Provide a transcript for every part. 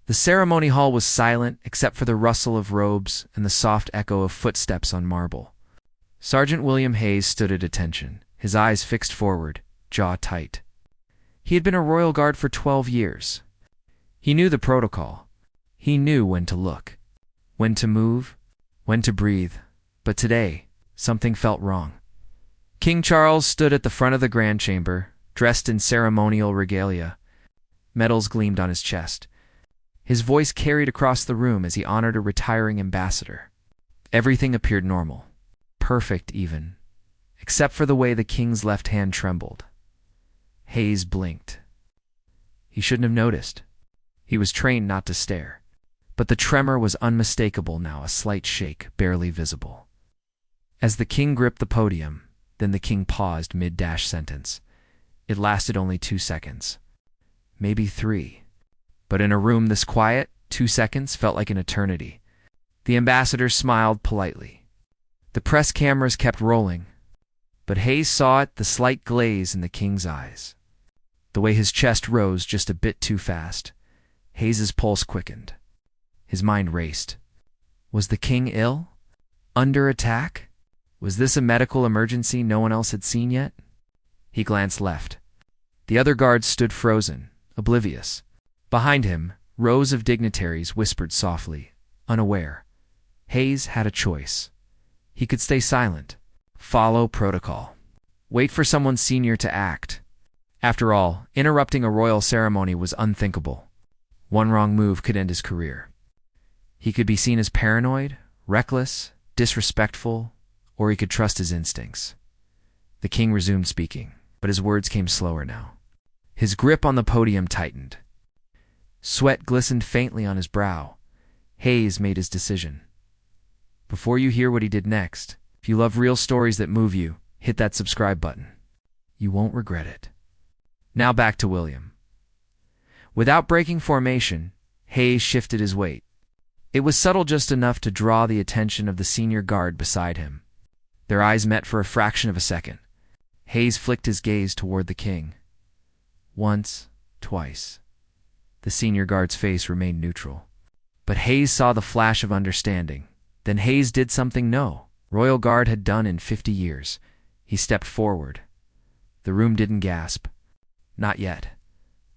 The ceremony hall was silent except for the rustle of robes and the soft echo of footsteps on marble. Sergeant William Hayes stood at attention, his eyes fixed forward, jaw tight. He had been a royal guard for 12 years. He knew the protocol. He knew when to look, when to move, when to breathe. But today, something felt wrong. King Charles stood at the front of the grand chamber, dressed in ceremonial regalia. Medals gleamed on his chest. His voice carried across the room as he honored a retiring ambassador. Everything appeared normal, perfect even, except for the way the king's left hand trembled. Hayes blinked. He shouldn't have noticed. He was trained not to stare. But the tremor was unmistakable now, a slight shake, barely visible. As the king gripped the podium, then the king paused mid-dash sentence. It lasted only 2 seconds. Maybe 3. But in a room this quiet, 2 seconds felt like an eternity. The ambassador smiled politely. The press cameras kept rolling. But Hayes saw it, the slight glaze in the king's eyes. The way his chest rose just a bit too fast. Hayes's pulse quickened. His mind raced. Was the king ill? Under attack? Was this a medical emergency no one else had seen yet? He glanced left. The other guards stood frozen, oblivious. Behind him, rows of dignitaries whispered softly, unaware. Hayes had a choice. He could stay silent, follow protocol, wait for someone senior to act. After all, interrupting a royal ceremony was unthinkable. One wrong move could end his career. He could be seen as paranoid, reckless, disrespectful, or he could trust his instincts. The king resumed speaking, but his words came slower now. His grip on the podium tightened. Sweat glistened faintly on his brow. Hayes made his decision. Before you hear what he did next, if you love real stories that move you, hit that subscribe button. You won't regret it. Now back to William. Without breaking formation, Hayes shifted his weight. It was subtle just enough to draw the attention of the senior guard beside him. Their eyes met for a fraction of a second. Hayes flicked his gaze toward the king. Once, twice. The senior guard's face remained neutral. But Hayes saw the flash of understanding. Then Hayes did something no royal guard had done in 50 years. He stepped forward. The room didn't gasp. Not yet.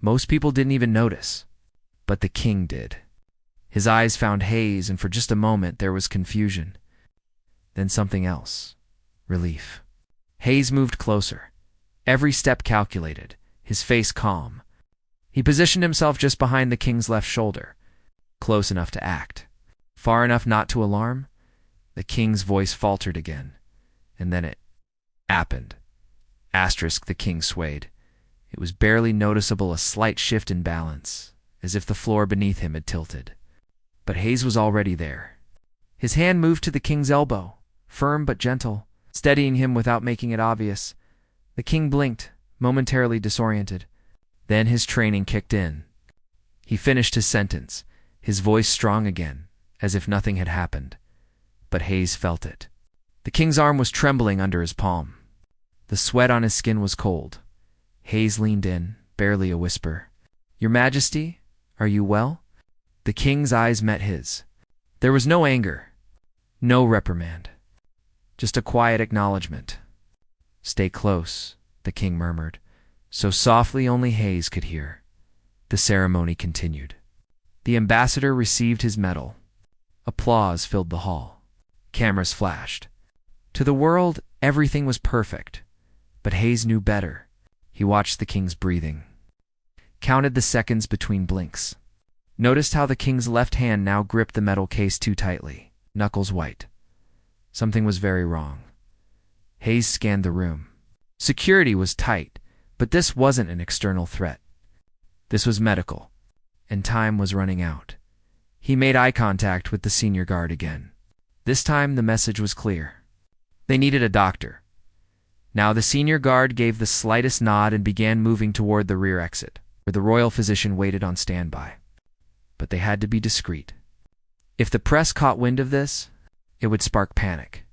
Most people didn't even notice. But the king did. His eyes found Hayes, and for just a moment there was confusion. Then something else. Relief. Hayes moved closer. Every step calculated, his face calm. He positioned himself just behind the king's left shoulder, close enough to act, far enough not to alarm. The king's voice faltered again, and then it happened. The king swayed. It was barely noticeable, a slight shift in balance, as if the floor beneath him had tilted. But Hayes was already there. His hand moved to the king's elbow, firm but gentle, steadying him without making it obvious. The king blinked, momentarily disoriented. Then his training kicked in. He finished his sentence, his voice strong again, as if nothing had happened. But Hayes felt it. The king's arm was trembling under his palm. The sweat on his skin was cold. Hayes leaned in, barely a whisper. "Your Majesty, are you well?" The king's eyes met his. There was no anger, no reprimand, just a quiet acknowledgement. "Stay close," the king murmured, so softly only Hayes could hear. The ceremony continued. The ambassador received his medal. Applause filled the hall. Cameras flashed. To the world, everything was perfect. But Hayes knew better. He watched the king's breathing, counted the seconds between blinks, noticed how the king's left hand now gripped the metal case too tightly, knuckles white. Something was very wrong. Hayes scanned the room. Security was tight, but this wasn't an external threat. This was medical, and time was running out. He made eye contact with the senior guard again. This time the message was clear. They needed a doctor. Now the senior guard gave the slightest nod and began moving toward the rear exit, where the royal physician waited on standby. But they had to be discreet. If the press caught wind of this, it would spark panic.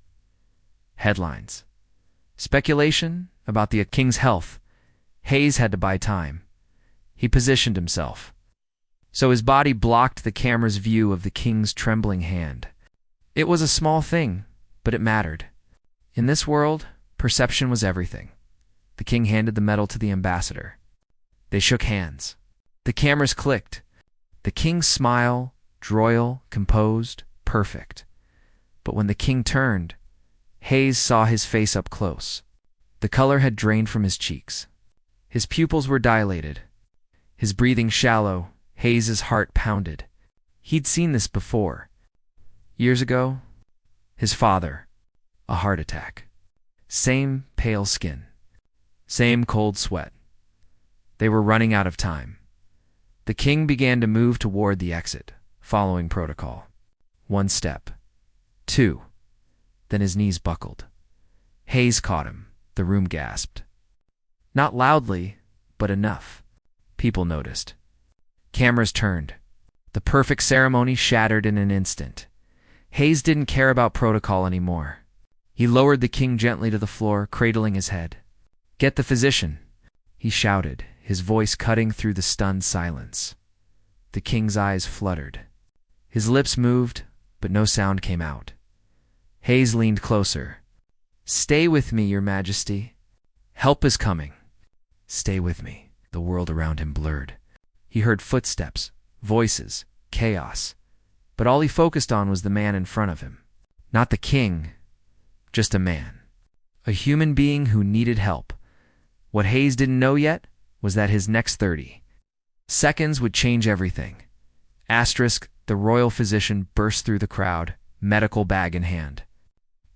Headlines. Speculation about the king's health. Hayes had to buy time. He positioned himself. so his body blocked the camera's view of the king's trembling hand. It was a small thing, but it mattered. In this world, perception was everything. The king handed the medal to the ambassador. They shook hands. The cameras clicked. The king's smile, royal, composed, perfect. But when the king turned, Hayes saw his face up close. The color had drained from his cheeks. His pupils were dilated. His breathing shallow. Hayes's heart pounded. He'd seen this before. Years ago, his father, a heart attack. Same pale skin. Same cold sweat. They were running out of time. The king began to move toward the exit, following protocol. 1 step. 2. Then his knees buckled. Hayes caught him. The room gasped. Not loudly, but enough. People noticed. Cameras turned. The perfect ceremony shattered in an instant. Hayes didn't care about protocol anymore. He lowered the king gently to the floor, cradling his head. "Get the physician," he shouted, his voice cutting through the stunned silence. The king's eyes fluttered. His lips moved, but no sound came out. Hayes leaned closer. "Stay with me, Your Majesty. Help is coming." Stay with me. The world around him blurred. He heard footsteps, voices, chaos. But all he focused on was the man in front of him. Not the king, just a man. A human being who needed help. What Hayes didn't know yet was that his next 30 seconds would change everything. Asterisk, the royal physician burst through the crowd, medical bag in hand.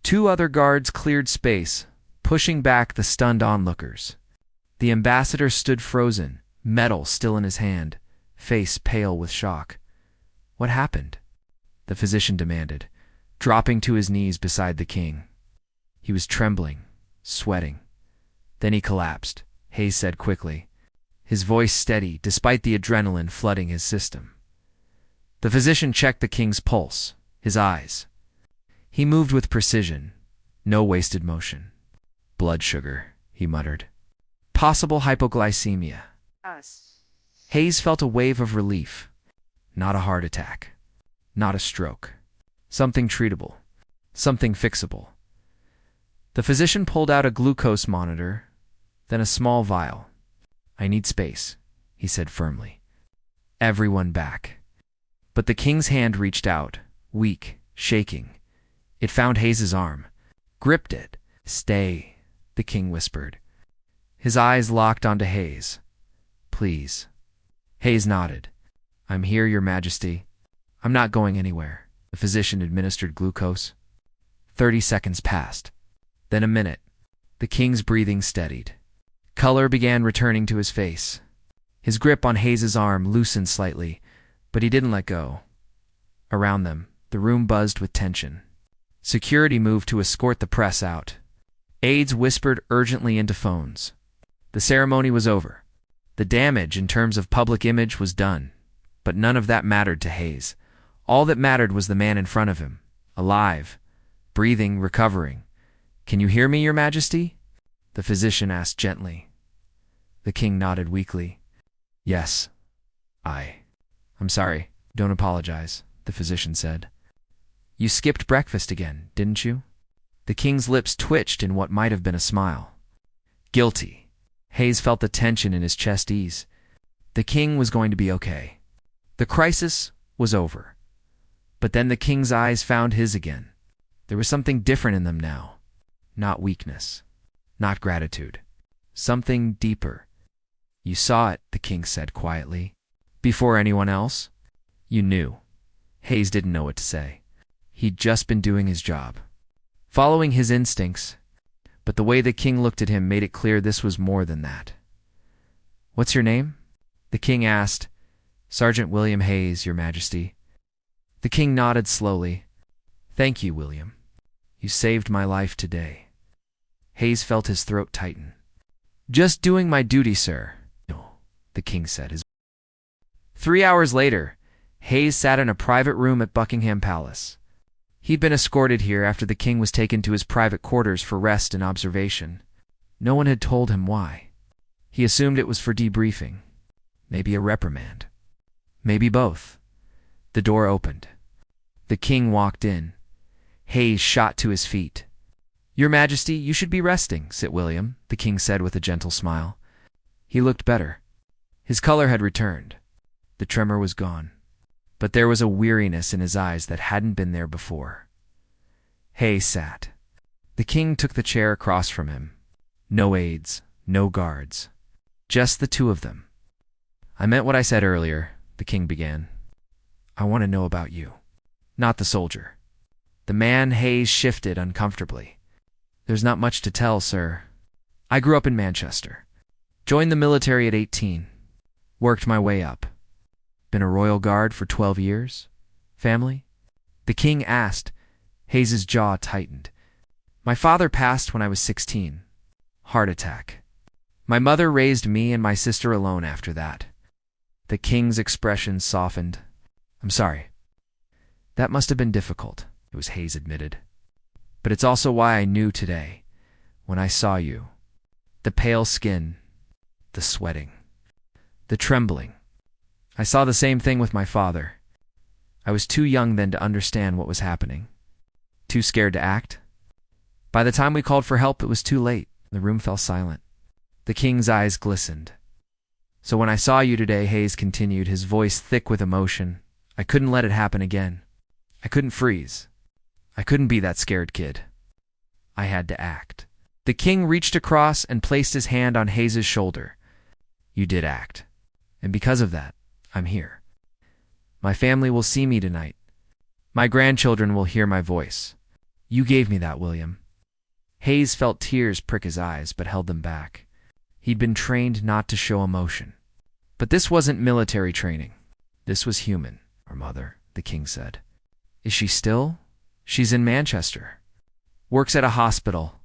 2 other guards cleared space, pushing back the stunned onlookers. The ambassador stood frozen, medal still in his hand, face pale with shock. "What happened?" the physician demanded, dropping to his knees beside the king. He was trembling, sweating. Then he collapsed, Hayes said quickly, his voice steady despite the adrenaline flooding his system. The physician checked the king's pulse, his eyes. He moved with precision, no wasted motion. "Blood sugar," he muttered. "Possible hypoglycemia." Hayes felt a wave of relief. Not a heart attack. Not a stroke. Something treatable. Something fixable. The physician pulled out a glucose monitor, then a small vial. "I need space," he said firmly. Everyone back. But the king's hand reached out, weak, shaking. It found Hayes's arm, gripped it. "Stay," the king whispered. His eyes locked onto Hayes. "Please." Hayes nodded. "I'm here, Your Majesty. I'm not going anywhere." The physician administered glucose. 30 seconds passed. Then a minute. The king's breathing steadied. Color began returning to his face. His grip on Hayes's arm loosened slightly, but he didn't let go. Around them, the room buzzed with tension. Security moved to escort the press out. Aides whispered urgently into phones. The ceremony was over. The damage in terms of public image was done, but none of that mattered to Hayes. All that mattered was the man in front of him, alive, breathing, recovering. "Can you hear me, Your Majesty?" the physician asked gently. The king nodded weakly. "Yes, I'm sorry. Don't apologize," the physician said. "You skipped breakfast again, didn't you?" The king's lips twitched in what might have been a smile. Guilty. Hayes felt the tension in his chest ease. The king was going to be okay. The crisis was over. But then the king's eyes found his again. There was something different in them now. Not weakness. Not gratitude. Something deeper. "You saw it," the king said quietly. "Before anyone else?" "You knew." Hayes didn't know what to say. He'd just been doing his job. Following his instincts. But the way the king looked at him made it clear this was more than that. "What's your name?" the king asked. "Sergeant William Hayes, Your Majesty." The king nodded slowly. "Thank you, William. You saved my life today." Hayes felt his throat tighten. "Just doing my duty, sir," the king said. 3 hours later, Hayes sat in a private room at Buckingham Palace. He'd been escorted here after the king was taken to his private quarters for rest and observation. No one had told him why. He assumed it was for debriefing. Maybe a reprimand. Maybe both. The door opened. The king walked in. Hayes shot to his feet. "Your Majesty, you should be resting, Sit William," the king said with a gentle smile. He looked better. His color had returned. The tremor was gone. But there was a weariness in his eyes that hadn't been there before. Hayes sat. The king took the chair across from him. No aides, no guards. Just the two of them. "I meant what I said earlier," the king began. "I want to know about you, not the soldier." The man Hayes shifted uncomfortably. "There's not much to tell, sir. I grew up in Manchester. Joined the military at 18. Worked my way up. Been a royal guard for 12 years. Family?" The king asked. Hayes's jaw tightened. "My father passed when I was 16. Heart attack. My mother raised me and my sister alone after that." The king's expression softened. "I'm sorry. That must have been difficult," it was Hayes admitted. "But it's also why I knew today, when I saw you. The pale skin, the sweating, the trembling. I saw the same thing with my father. I was too young then to understand what was happening. Too scared to act. By the time we called for help, it was too late." The room fell silent. The king's eyes glistened. "So when I saw you today," Hayes continued, his voice thick with emotion, "I couldn't let it happen again. I couldn't freeze. I couldn't be that scared kid. I had to act." The king reached across and placed his hand on Hayes's shoulder. "You did act. And because of that, I'm here. My family will see me tonight. My grandchildren will hear my voice. You gave me that, William." Hayes felt tears prick his eyes, but held them back. He'd been trained not to show emotion. But this wasn't military training. This was human. "Our mother," the king said. "Is she still?" "She's in Manchester. Works at a hospital.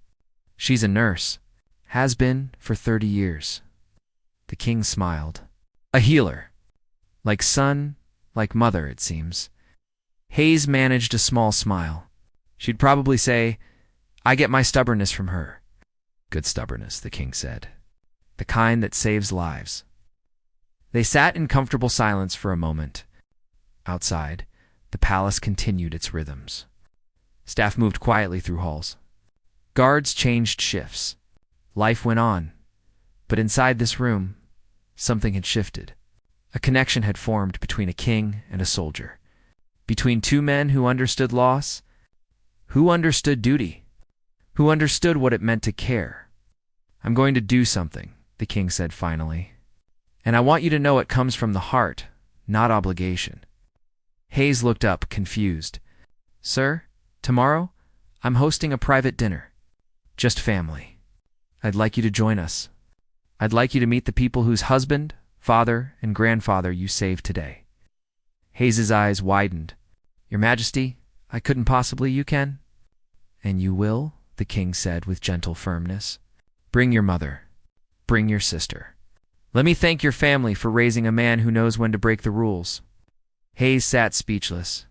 She's a nurse. Has been for 30 years. The king smiled. "A healer. Like son, like mother, it seems." Hayes managed a small smile. "She'd probably say, 'I get my stubbornness from her.'" "Good stubbornness," the king said. "The kind that saves lives." They sat in comfortable silence for a moment. Outside, the palace continued its rhythms. Staff moved quietly through halls. Guards changed shifts. Life went on. But inside this room, something had shifted. A connection had formed between a king and a soldier. Between two men who understood loss, who understood duty, who understood what it meant to care. "I'm going to do something," the king said finally. "And I want you to know it comes from the heart, not obligation." Hayes looked up, confused. "Sir, tomorrow, I'm hosting a private dinner. Just family. I'd like you to join us. I'd like you to meet the people whose husband, father, and grandfather you saved today." Hayes's eyes widened. "Your Majesty, I couldn't possibly. You can." "And you will," the king said with gentle firmness. "Bring your mother. Bring your sister. Let me thank your family for raising a man who knows when to break the rules." Hayes sat speechless.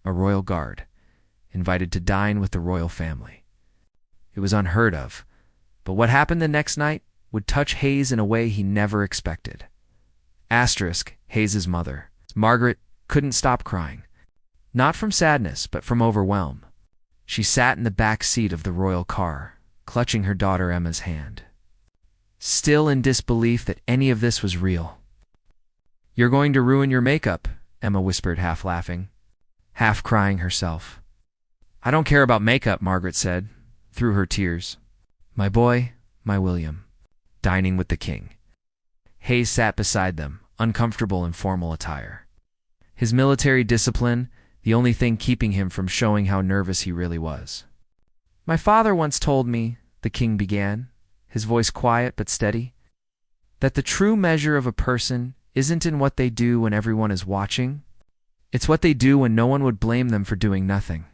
A royal guard, invited to dine with the royal family. It was unheard of, but what happened the next night would touch Hayes in a way he never expected. Asterisk, Hayes's mother, Margaret, couldn't stop crying. Not from sadness, but from overwhelm. She sat in the back seat of the royal car, clutching her daughter Emma's hand, still in disbelief that any of this was real. "You're going to ruin your makeup," Emma whispered, half laughing, half crying herself. "I don't care about makeup," Margaret said, through her tears. "My boy, my William," dining with the king. Hayes sat beside them, uncomfortable in formal attire. His military discipline, the only thing keeping him from showing how nervous he really was. "My father once told me," the king began, his voice quiet but steady, "that the true measure of a person isn't in what they do when everyone is watching. It's what they do when no one would blame them for doing nothing."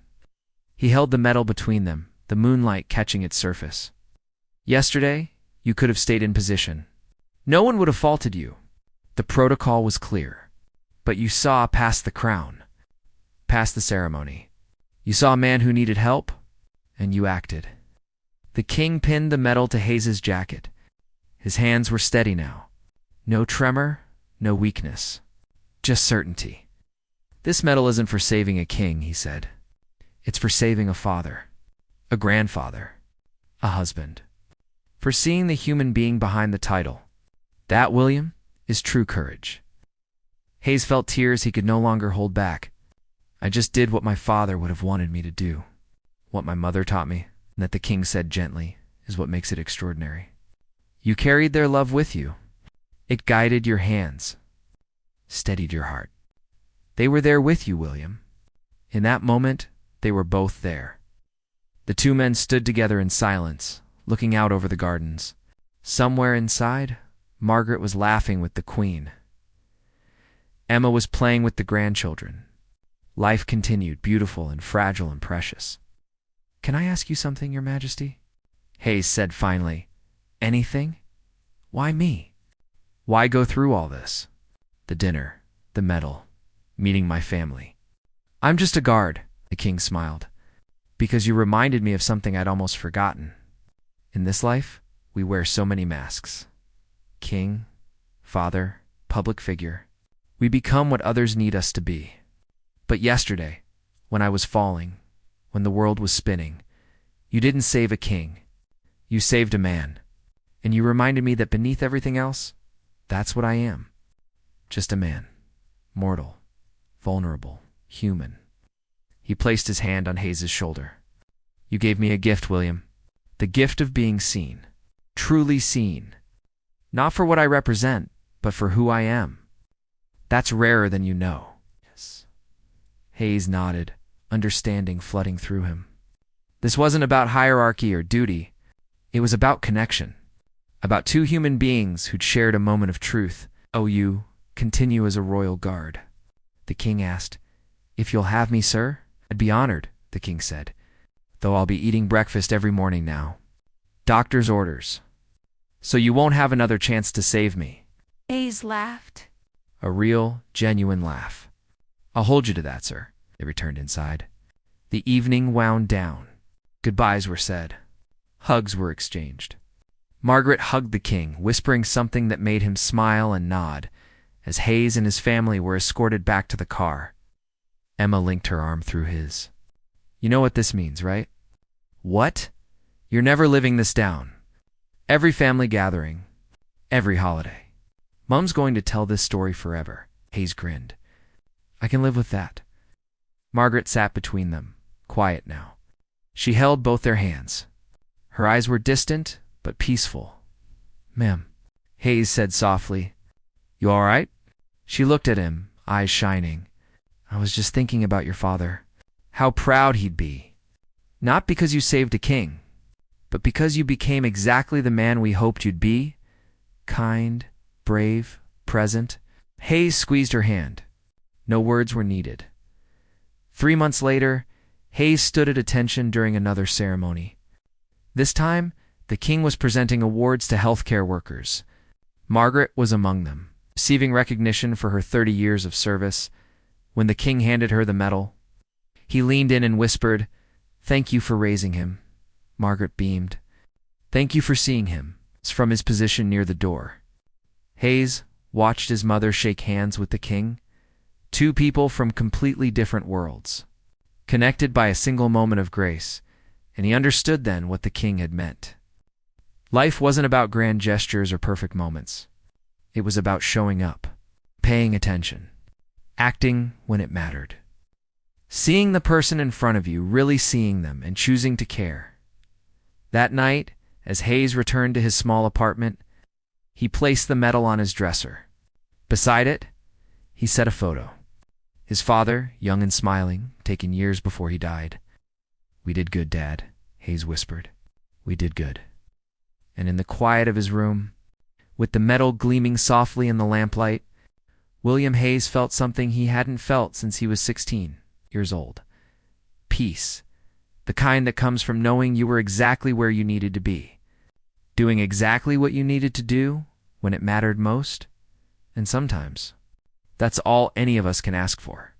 He held the medal between them, the moonlight catching its surface. "Yesterday, you could have stayed in position. No one would have faulted you. The protocol was clear. But you saw past the crown, past the ceremony. You saw a man who needed help, and you acted." The king pinned the medal to Hayes's jacket. His hands were steady now. No tremor, no weakness. just certainty. This medal isn't for saving a king, he said. It's for saving a father, a grandfather, a husband. For seeing the human being behind the title. That, William, is true courage. Hayes felt tears he could no longer hold back. I just did what my father would have wanted me to do. What my mother taught me, and that the king said gently, is what makes it extraordinary. You carried their love with you. It guided your hands, steadied your heart. They were there with you, William. In that moment, they were both there. The two men stood together in silence, looking out over the gardens. Somewhere inside, Margaret was laughing with the Queen. Emma was playing with the grandchildren. Life continued, beautiful and fragile and precious. Can I ask you something, Your Majesty? Hayes said finally. Anything? Why me? Why go through all this? The dinner, the medal, meeting my family. I'm just a guard, the king smiled, because you reminded me of something I'd almost forgotten. In this life, we wear so many masks. King, father, public figure. We become what others need us to be. But yesterday, when I was falling, when the world was spinning, you didn't save a king. You saved a man. And you reminded me that beneath everything else, that's what I am. Just a man. Mortal. Vulnerable. Human. He placed his hand on Hayes's shoulder. You gave me a gift, William. The gift of being seen. Truly seen. Not for what I represent, but for who I am. That's rarer than you know. Yes. Hayes nodded, understanding flooding through him. This wasn't about hierarchy or duty. It was about connection. About two human beings who'd shared a moment of truth. Oh, you continue as a royal guard? The king asked. If you'll have me, sir? I'd be honored, the king said. Though I'll be eating breakfast every morning now. Doctor's orders. So you won't have another chance to save me. Hayes laughed. A real, genuine laugh. I'll hold you to that, sir. They returned inside. The evening wound down. Goodbyes were said. Hugs were exchanged. Margaret hugged the king, whispering something that made him smile and nod, as Hayes and his family were escorted back to the car. Emma linked her arm through his. You know what this means, right? What? You're never living this down. Every family gathering, every holiday. Mum's going to tell this story forever. Hayes grinned. I can live with that. Margaret sat between them, quiet now. She held both their hands. Her eyes were distant, but peaceful. Ma'am, Hayes said softly. You all right? She looked at him, eyes shining. I was just thinking about your father. How proud he'd be. Not because you saved a king, but because you became exactly the man we hoped you'd be. Kind, brave, present. Hayes squeezed her hand. No words were needed. 3 months later, Hayes stood at attention during another ceremony. This time, the king was presenting awards to healthcare workers. Margaret was among them, receiving recognition for her 30 years of service. When the king handed her the medal, he leaned in and whispered, Thank you for raising him. Margaret beamed. Thank you for seeing him, from his position near the door. Hayes watched his mother shake hands with the king, two people from completely different worlds, connected by a single moment of grace, and he understood then what the king had meant. Life wasn't about grand gestures or perfect moments. It was about showing up, paying attention, acting when it mattered. Seeing the person in front of you, really seeing them, and choosing to care. That night, as Hayes returned to his small apartment, he placed the medal on his dresser. Beside it, he set a photo. His father, young and smiling, taken years before he died. We did good, Dad, Hayes whispered. We did good. And in the quiet of his room, with the medal gleaming softly in the lamplight, William Hayes felt something he hadn't felt since he was 16 years old. Peace, the kind that comes from knowing you were exactly where you needed to be, doing exactly what you needed to do when it mattered most, and sometimes that's all any of us can ask for.